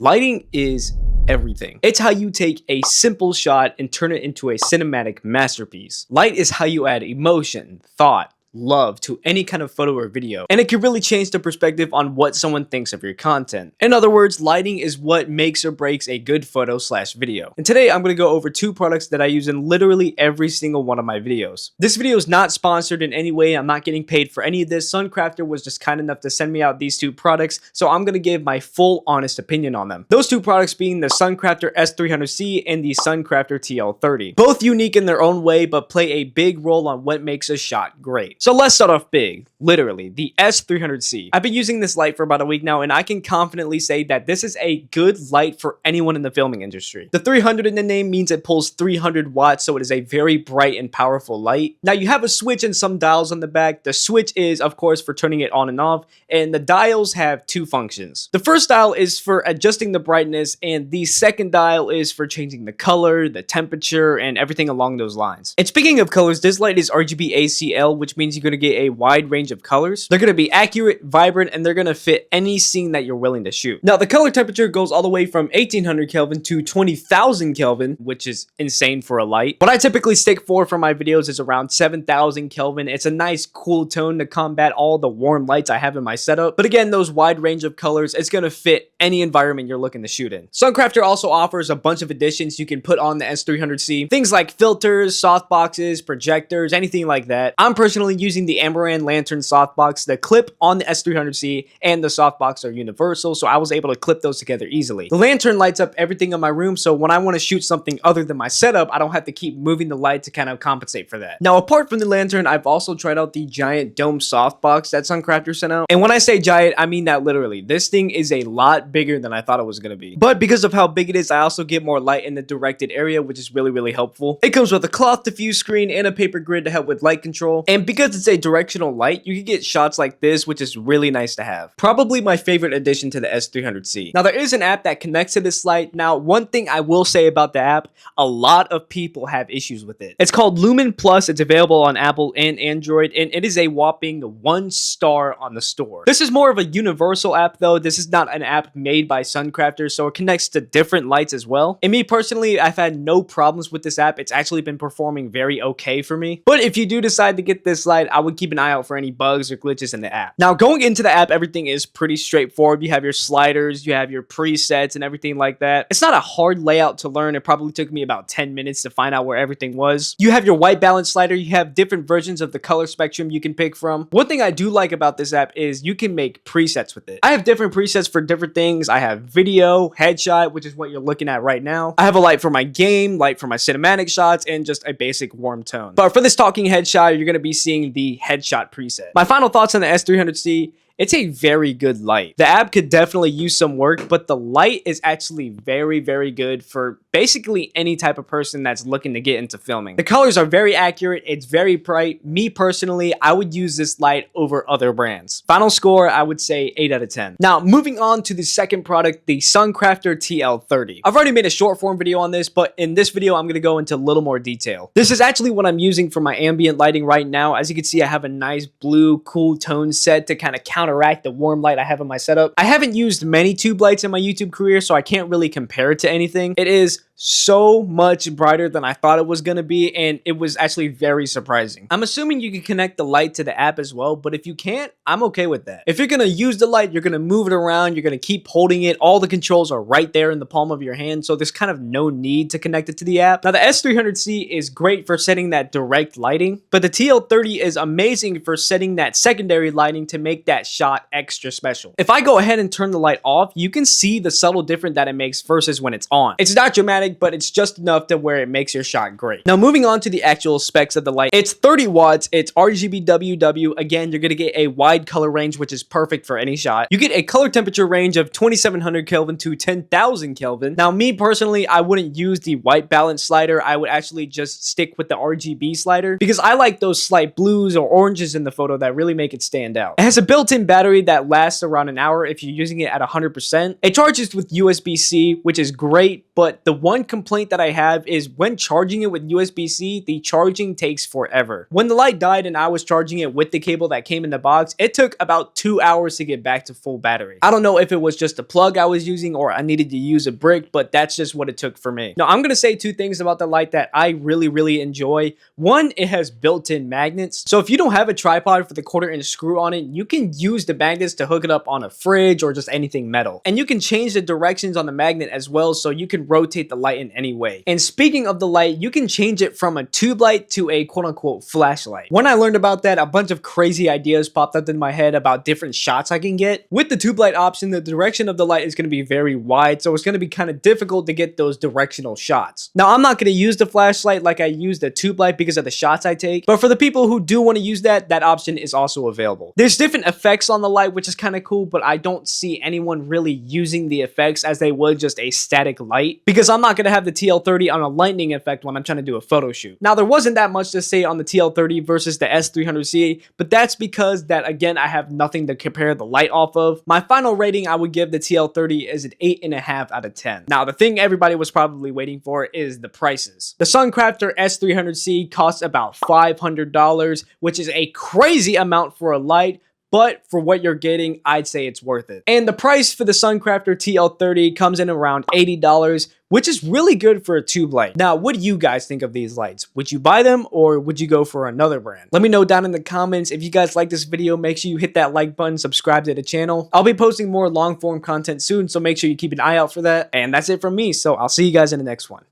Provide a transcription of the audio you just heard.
Lighting is everything. It's how you take a simple shot and turn it into a cinematic masterpiece. Light is how you add emotion, thought, love to any kind of photo or video, and it can really change the perspective on what someone thinks of your content. In other words, lighting is what makes or breaks a good photo slash video. And today I'm going to go over two products that I use in literally every single one of my videos. This video is not sponsored in any way. I'm not getting paid for any of this. Suncrafter was just kind enough to send me out these two products, so I'm going to give my full honest opinion on them. Those two products being the Suncrafter S300C and the Suncrafter TL30. Both unique in their own way, but play a big role on what makes a shot great. So let's start off big, literally, the S300C. I've been using this light for about a week now, and I can confidently say that this is a good light for anyone in the filming industry. The 300 in the name means it pulls 300 watts, so it is a very bright and powerful light. Now you have a switch and some dials on the back. The switch is, of course, for turning it on and off, and the dials have two functions. The first dial is for adjusting the brightness, and the second dial is for changing the color, the temperature, and everything along those lines. And speaking of colors, this light is RGB ACL, which means you're going to get a wide range of colors. They're going to be accurate, vibrant, and they're going to fit any scene that you're willing to shoot. Now, the color temperature goes all the way from 1800 Kelvin to 20,000 Kelvin, which is insane for a light. What I typically stick for my videos is around 7,000 Kelvin. It's a nice cool tone to combat all the warm lights I have in my setup. But again, those wide range of colors, it's going to fit any environment you're looking to shoot in. Suncrafter also offers a bunch of additions you can put on the S300C. Things like filters, softboxes, projectors, anything like that. I'm personally using the Amaran Lantern softbox. The clip on the S300C and the softbox are universal, so I was able to clip those together easily. The lantern lights up everything in my room, so when I want to shoot something other than my setup, I don't have to keep moving the light to kind of compensate for that. Now, apart from the lantern, I've also tried out the giant dome softbox that Suncrafter sent out. And when I say giant, I mean that literally. This thing is a lot bigger than I thought it was going to be. But because of how big it is, I also get more light in the directed area, which is really, really helpful. It comes with a cloth diffuse screen and a paper grid to help with light control. And because it's a directional light, you can get shots like this, which is really nice to have. Probably my favorite addition to the S300C. Now, there is an app that connects to this light. Now, one thing I will say about the app, a lot of people have issues with it. It's called Lumen Plus. It's available on Apple and Android, and it is a whopping 1 star on the store. This is more of a universal app, though. This is not an app made by Suncrafter, so it connects to different lights as well. And me personally, I've had no problems with this app. It's actually been performing very okay for me. But if you do decide to get this light, I would keep an eye out for any bugs or glitches in the app. Now, going into the app, everything is pretty straightforward. You have your sliders, you have your presets and everything like that. It's not a hard layout to learn. It probably took me about 10 minutes to find out where everything was. You have your white balance slider. You have different versions of the color spectrum you can pick from. One thing I do like about this app is you can make presets with it. I have different presets for different things. I have video, headshot, which is what you're looking at right now. I have a light for my game, light for my cinematic shots, and just a basic warm tone. But for this talking headshot, you're going to be seeing the headshot preset. My final thoughts on the S300C. It's a very good light. The app could definitely use some work, but the light is actually very, very good for basically any type of person that's looking to get into filming. The colors are very accurate. It's very bright. Me personally, I would use this light over other brands. Final score, I would say 8 out of 10. Now, moving on to the second product, the Suncrafter TL30. I've already made a short form video on this, but in this video, I'm going to go into a little more detail. This is actually what I'm using for my ambient lighting right now. As you can see, I have a nice blue, cool tone set to kind of counteract the warm light I have in my setup. I haven't used many tube lights in my YouTube career, so I can't really compare it to anything. It is so much brighter than I thought it was going to be, and it was actually very surprising. I'm assuming you can connect the light to the app as well, but if you can't, I'm okay with that. If you're going to use the light, you're going to move it around, you're going to keep holding it, all the controls are right there in the palm of your hand, so there's kind of no need to connect it to the app. Now, the S300C is great for setting that direct lighting, but the TL30 is amazing for setting that secondary lighting to make that shot extra special. If I go ahead and turn the light off, you can see the subtle difference that it makes versus when it's on. It's not dramatic, but it's just enough to where it makes your shot great. Now, moving on to the actual specs of the light, it's 30 watts, it's RGB WW. Again, you're going to get a wide color range, which is perfect for any shot. You get a color temperature range of 2700 Kelvin to 10,000 Kelvin. Now, me personally, I wouldn't use the white balance slider. I would actually just stick with the RGB slider because I like those slight blues or oranges in the photo that really make it stand out. It has a built-in battery that lasts around an hour if you're using it at 100%. It charges with USB-C, which is great, but the one complaint that I have is when charging it with USB-C, the charging takes forever. When the light died and I was charging it with the cable that came in the box, it took about 2 hours to get back to full battery. I don't know if it was just a plug I was using or I needed to use a brick, but that's just what it took for me. Now, I'm gonna say two things about the light that I really enjoy. One, it has built-in magnets. So if you don't have a tripod for the 1/4" screw on it, you can use the magnets to hook it up on a fridge or just anything metal. And you can change the directions on the magnet as well, so you can rotate the light in any way. And speaking of the light, you can change it from a tube light to a quote-unquote flashlight. When I learned about that, a bunch of crazy ideas popped up in my head about different shots I can get. With the tube light option, the direction of the light is going to be very wide, so it's going to be kind of difficult to get those directional shots. Now, I'm not going to use the flashlight like I use the tube light because of the shots I take, but for the people who do want to use that, that option is also available. There's different effects on the light, which is kind of cool, but I don't see anyone really using the effects as they would just a static light, because I'm not going to have the TL30 on a lightning effect when I'm trying to do a photo shoot. Now, there wasn't that much to say on the TL30 versus the S300C, but that's because that, again, I have nothing to compare the light off of. My final rating I would give the TL30 is an 8.5 out of 10. Now, the thing everybody was probably waiting for is the prices. The Suncrafter S300C costs about $500, which is a crazy amount for a light, but for what you're getting, I'd say it's worth it. And the price for the Suncrafter TL30 comes in around $80, which is really good for a tube light. Now, what do you guys think of these lights? Would you buy them or would you go for another brand? Let me know down in the comments. If you guys like this video, make sure you hit that like button, subscribe to the channel. I'll be posting more long form content soon, so make sure you keep an eye out for that. And that's it from me, so I'll see you guys in the next one.